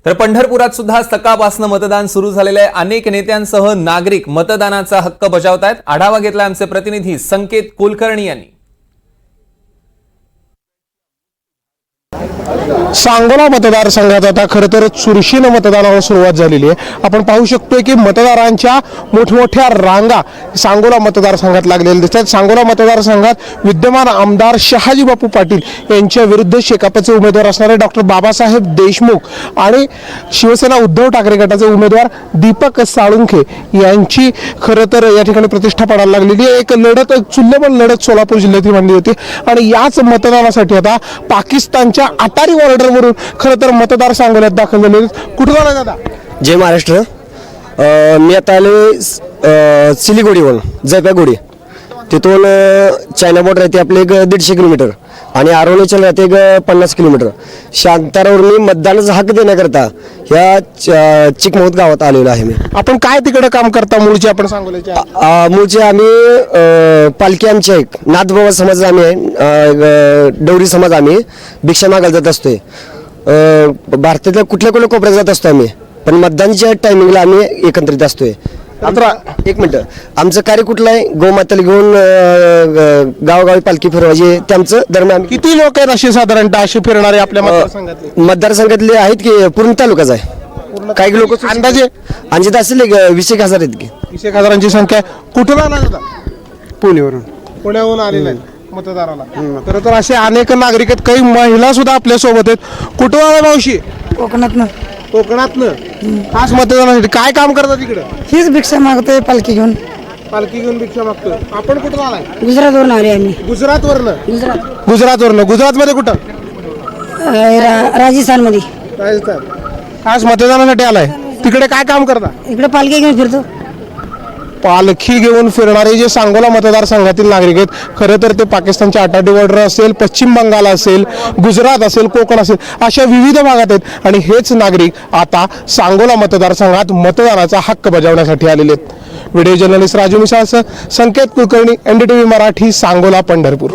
तर पंढरपुरात सुद्धा सकाळपासून मतदान सुरू झालेले आहे। अनेक नेत्यांसह नागरिक मतदानाचा हक्क बजावतायत। आढावा घेतला आमचे प्रतिनिधी संकेत कुलकर्णी यांनी। सांगोला मतदारसंघात आता खरं तर चुरशीनं मतदानाला सुरुवात झालेली आहे। आपण पाहू शकतोय की मतदारांच्या मोठमोठ्या रांगा सांगोला मतदारसंघात लागलेल्या दिसतात। सांगोला मतदारसंघात विद्यमान आमदार शहाजी बापू पाटील यांच्या विरुद्ध शेकापचे उमेदवार असणारे डॉक्टर बाबासाहेब देशमुख आणि शिवसेना उद्धव ठाकरे गटाचे उमेदवार दीपक साळुंखे यांची खरं तर या ठिकाणी प्रतिष्ठा पडायला लागलेली आहे। एक लढत, एक चुल्लबल लढत सोलापूर जिल्ह्यातील मानली होती आणि याच मतदानासाठी आता पाकिस्तानच्या अटारी बॉर्डरवरून खरं तर मतदार सांगोल्यात दाखल झालेले। कुठं जाणार दादा? जय महाराष्ट्र। मी आता आले सिलीगुडीवरून जयपागुडी, तिथून चायना बॉर्डर आहे ते आपले एक 150 किलोमीटर आणि अरुणाचल राहते एक 50 किलोमीटर। शांतारावर मी मतदानाचा हक्क देण्याकरता ह्या चिकमौत गावात आलेलो आहे। मी आपण काय तिकडे काम करता? मूळचे आपण सांगोल्याचे? मूळचे आम्ही पालखी आमची आहे, नाथबाबा समाज आम्ही आहे, डवरी समाज आम्ही भिक्षा मागायला जात असतोय। भारतातल्या कुठल्या कुठल्या कोपऱ्यात जात असतो आम्ही, पण मतदानाच्या टायमिंगला आम्ही एकत्रित असतोय। आता एक मिनिट, आमचं कार्य कुठलं आहे? गोमाताला घेऊन गावोगावी पालखी फिरवायची, त्यांचं दरम्यान किती लोक आहेत असे साधारणतः असे फिरणारे आपल्या मतदारसंघातले? मतदारसंघातले आहेत की पूर्ण तालुकाच आहे। काही लोक अंदाजे अंदाजे असेल 20,000 आहेत की 20,000ची संख्या आहे। कुठून आला दादा? पुण्यावरून। पुण्याहून आलेला आहे मतदाराला। खरं तर असे अनेक नागरिक आहेत, काही महिला सुद्धा आपल्या सोबत आहेत। कुठून आला मावशी? कोकणातनं कोकणातनं। खास मतदानासाठी काय काम करता तिकडं? हीच भिक्षा मागतोय पालखी घेऊन। पालखी घेऊन भिक्षा मागतोय। आपण कुठून आलाय? गुजरातवरून आले आम्ही। गुजरातवरनं? गुजरात गुजरातवरनं। गुजरातमध्ये कुठं? राजस्थान मध्ये। राजस्थान। खास मतदानासाठी आलाय। तिकडे काय काम करता? इकडे पालखी घेऊन फिरतो। पालखी घेऊन फिरणारे जे सांगोला मतदारसंघातील नागरिक आहेत, खरं तर ते पाकिस्तानच्या अटारी बॉर्डर असेल, पश्चिम बंगाल असेल, गुजरात असेल, कोकण असेल, अशा विविध भागात आहेत आणि हेच नागरिक आता सांगोला मतदारसंघात मतदानाचा हक्क बजावण्यासाठी आलेले आहेत। व्हिडिओ जर्नलिस्ट राजू मिसाळसह संकेत कुलकर्णी, NDTV मराठी, सांगोला, पंढरपूर।